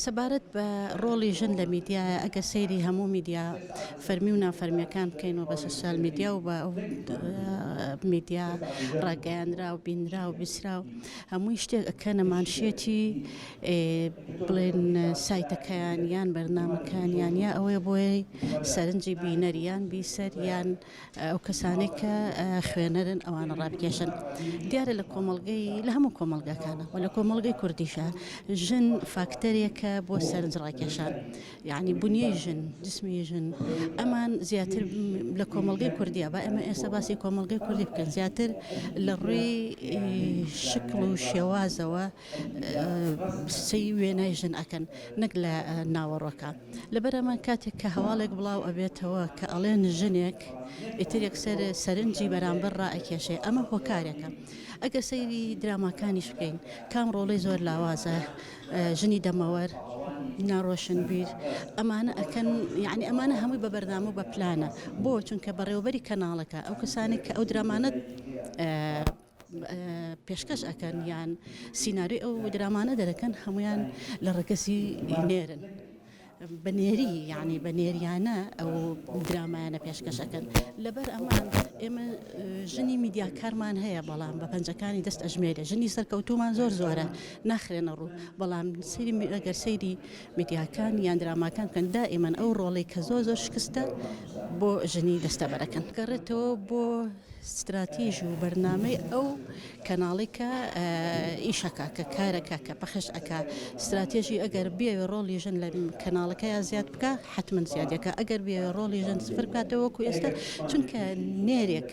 سەبارەت بە ڕۆڵی ژن لە میدیایە ئەگە سەیری هەموو میدیا فەرمی و نافەرمیەکان بکەینەوە بە سوسیال میدیا و بە ئەو میدیا ڕاگەیاندرا و بینرا و بیسرا و هەمووی شتێک ئەکە نەمانشێتی بڵێن سایتەکەیان یان بەرنامەکانیان یا ئەوەیە بۆی سەرنجی بینەریان بیسەر یان ئەو کەسانێک کە خوێنەرن ئەوانە ڕابکێشن. دیارە لە کۆمەڵگەی لە هەموو کۆمەلگاکانە و لە کۆمەڵگەی کوردیشە ژن فاکتەرێکە بۆ سەرنج ڕاکێشان، یعنی بنیەی ژن جسمی ژن ئەمان زیاتر لە کۆمەڵگەی کوردیە با ئێمە ئێستا باسی کۆمەڵگەی کوردی بکەن زیاتر لە ڕووی شکل و شێوازەوە سی وێنای ژن ئەکەن نەک لە ناوەڕۆکە. لەبەر ئەمە کاتێک کە هەواڵێک بڵاو ئەبێتەوە کە ئەڵێن ژنێک ئیترێک سەرنجی بەرامبەر ڕائەکێشێ ئەمە هۆکارێکە. ئەگەر سەیری دراماکانیش بکەین کام ڕۆڵەی زۆر لاوازە، ژنی دەمەوەر، ناڕۆشنبیر، ئەمانە ئەکەن یعنی ئەمانە هەمووی بە بەردام و بە پلانە بۆ چونکە بەڕێوەبەری کەناڵەکە ئەو کەسانی کە ئەو درامانە پێشکەش ئەکەن یان سیناریۆی ئەو درامانە دەرەکەن هەمویان لە ڕێگەزی نێرن بەنێری یعنی بە نێریانە ئەو درامایانە پێشکەشەکەن. لەبەر ئەمان ئێمە ژنی میدیاکارمان هەیە بەڵام بە پەنجەکانی دەست ئەژمێرە، ژنی سەرکەوتومان زۆرە ناخرێنە ڕوو، بەڵام ئەگەر سەیری میدیاکان یان دراماکان بکەن دائیمەن ئەو ڕۆڵی کە زۆر شکستە بۆ ژنی دەستەبەرەکەن گەڕێتەوە بۆ استراتیژی و بەرنامەی ئەو کەناڵێکە ئیشەکە کە کارەکە کە پەخش ئەکا استراتێژی ئەگەر بێوێ ڕۆڵی ژن لە کەناڵەکە یا زیاد بکە حتمما زیادەکە، ئەگەر بێوێ ڕۆڵی ژن سفر بکاتەوە وەکو ئێستا چونکە نێرێک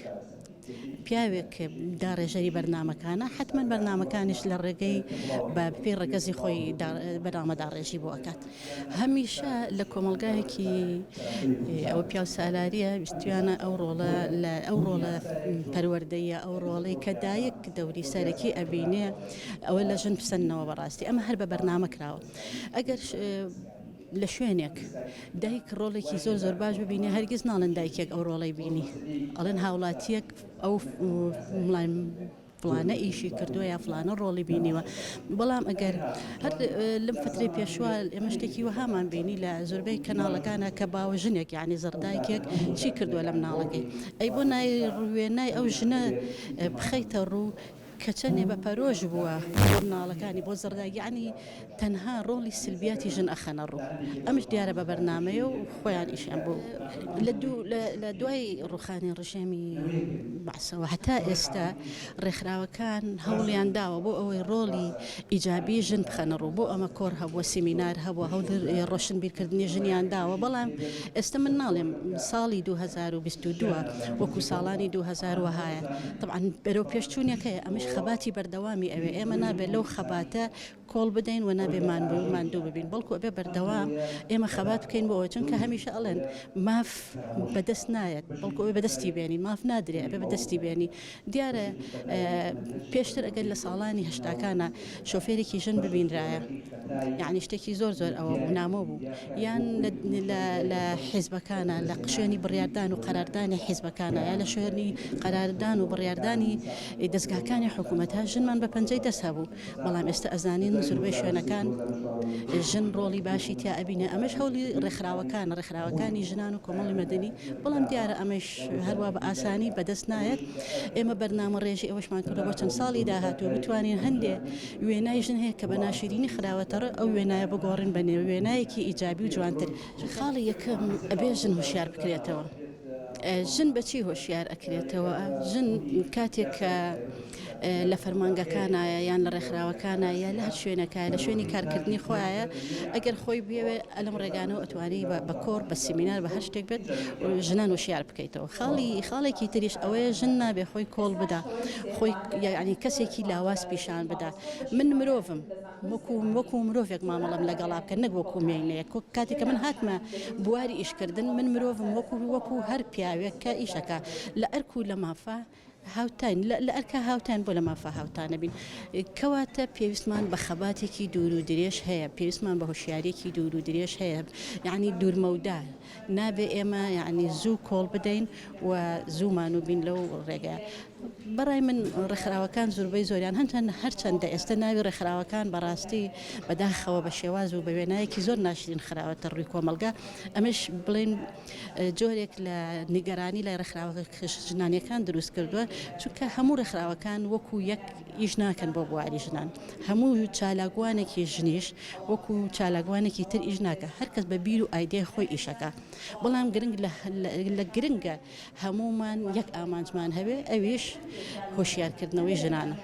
پیاوێک داڕێژەری بەرنامەکانە حتمما بەرنامەکانیش لە ڕێگەی بە پێی ڕێگەزی خۆی بەرنامە داڕێژی بۆ ئەکات. هەمیشە لە کۆمەلگایەکی ئەو پیاو سالاریە ویستویانە ئەو ڕۆڵە لە ئەو ڕۆڵە پەروەردەیە ئەو ڕۆڵەی کە دایک دەوری سەرەکی ئەبینێ ئەوە لە ژن پسەندنەوە بەڕاستی ئەمە هەر بە بەرنامە کراوە. ئەگەر لە شوێنێک دایک ڕۆڵێکی زۆر باش ببینێ هەرگیز ناڵێن دایکێک ئەو ڕۆڵەی بینی، ئەڵێن هاوڵاتیەک ئەو فلانە ئیشی کردووە یا فلانە ڕۆڵی بینیوە. بەڵام ئەگەر هەر لەم فترەی پێشوە ئێمە شتێکی وەهامان بینی لە زۆربەی کەناڵەکانە کە باوە ژنێک یعنی زەردایکێک چی کردووە لەم ناڵەکەی ئەی بۆ نای ڕوێنای ئەو ژنە بخەیتە ڕوو کە چەندێ بە پەرۆژ بووە ژورناڵەکانی بۆ زەردای یعنی تەنها ڕۆڵی سلبیاتی ژن ئەخەنە ڕوو. ئەمش دیارە بە بەرنامەیە و خۆیان ئیشیان بوو لە دوای ڕوخانی ڕژێمی بەعسەوە هەتا ئێستا ڕێکخراوەکان هەوڵیان داوە بۆ ئەوەی ڕۆڵی ئیجابی ژن بخەنە ڕوو، بۆ ئەمە کۆر هەبووە سیمینار هەبووە هەوڵ ڕۆشنبیرکردنی ژنیان داوە. بەڵام ئێستا من ناڵێم ساڵی 2022 وەکو ساڵانی 2000 وهایە طبعا بەرەو پێشچوونیەکەیە ئەمش خەباتی بەردەوامی ئەوێ ئێمە نابێت لەو خەباتە کۆڵ بدەین و نابێ ماندوو ببین بەڵکو ئەبێ بەردەوام ئێمە خەبات بکەین بۆەوە چونکە هەمیشە ئەڵێن ماف بەدەست نایەت بەڵکو ئەوێ بەدەستی بێنی ماف نادرێ ئەبێ بەدەستی بێنی. دیارە پێشتر ئەگەر لە ساڵانی هەشتاکانە شۆفێرێکی ژن ببینرایە یعنی شتێکی زۆر ئەوە نامۆ بوو یان لە حیزبەکانە لە شوێنی بڕیاردان و قەراردانی حیزبەکانە یا لە شوێنی قەراردان و بڕیاردانی دەستگاکانی حکوومەتە ژنمان بە پەنجەی دەست هەبوو. بەڵام ئێستا ئەزانین زۆربەی شوێنەکان ژن ڕۆڵی باشی تیا ئەبینێ. ئەمەش هەوڵی ڕێکخراوەکانی ژنان و کۆمەڵی مەدەنی، بەڵام دیارە ئەمەش هەروە بە ئاسانی بەدەست نایەت. ئێمە بەرنامە ڕێژی ئەوەشمان کردو بۆ چەند ساڵی داهاتوە بتوانین هەندێ وێنای ژن هەیە کە بە ناشرینی خراوەتەڕە ئەو وێنایە بگۆڕین بە نێو وێنایەکی ئیجابی و جوانتر. خاڵی یەکەم ئەبێ ژن هوشیار بکرێتەوە. ژن بەچی هۆشیار ئەکرێتەوە؟ ژن کاتێک کە لە فەرمانگەکانایە یان لە ڕێکخراوەکانە یا لە هەر شوێنەکە لە شوێنی کارکردنی خۆیە ئەگەر خۆی بێوێ ئەلم ڕێگانەوە ئەتوانی بە کۆر بە سیمینار بە هەر شتێک بێت ژنان وشیار بکەیتەوە. خاڵێکی تریش ئەوەیە ژن نابێ خۆی کۆڵ بدا، خۆی یعنی کەسێکی لاواز پیشان بدا. من مرۆڤم وەکو مرۆڤێک مامەڵم لەگەڵا بکە نەک وەکو مێینەیە. کاتێککە من هاتمە بواری ئیشکردن من مرۆڤم وەکو هەر پیاوێک کە ئیشەکە لە ئەرک و لە مافە هاوتان لە ئەرکە هاوتان بۆ لە مافە هاوتانە بین. کەواتە پێویستمان بە خەباتێکی دوور و درێژ هەیە، پێویستمان بە هۆشیارێکی دوور و درێژ هەیە یعنی دوورمەودار نابێ ئێمە یعنی زوو کۆڵ بدەین و زوومان و بین لەو ڕێگە. بەڕای من ڕێکخراوەکان زۆربەی زۆریان هەرچەندە ئێستا ناوی ڕێکخراوەکان بەڕاستی بەداخەوە بە شێواز و بە وێنایەکی زۆر ناشرین خراوەتە ڕووی کۆمەلگا ئەمەش بڵێن جۆرێک لە نیگەرانی لای ڕێکخراوەکە ژنانیەکان دروست کردووە چونکە هەموو ڕێکخراوەکان وەکو یەک ئیش ناکەن بۆ بواری ژنان هەموو چالاگوانێکی ژنیش وەکو چالاگوانێکی تر ئیش ناکە هەرکەس بە بیر و ئایدەی خۆی ئیشەکە بەڵام گرنگ لە گرنگە هەمومان یەک ئامانجمان هەبێ ئەویش هۆشیارکردنەوەی ژنانە.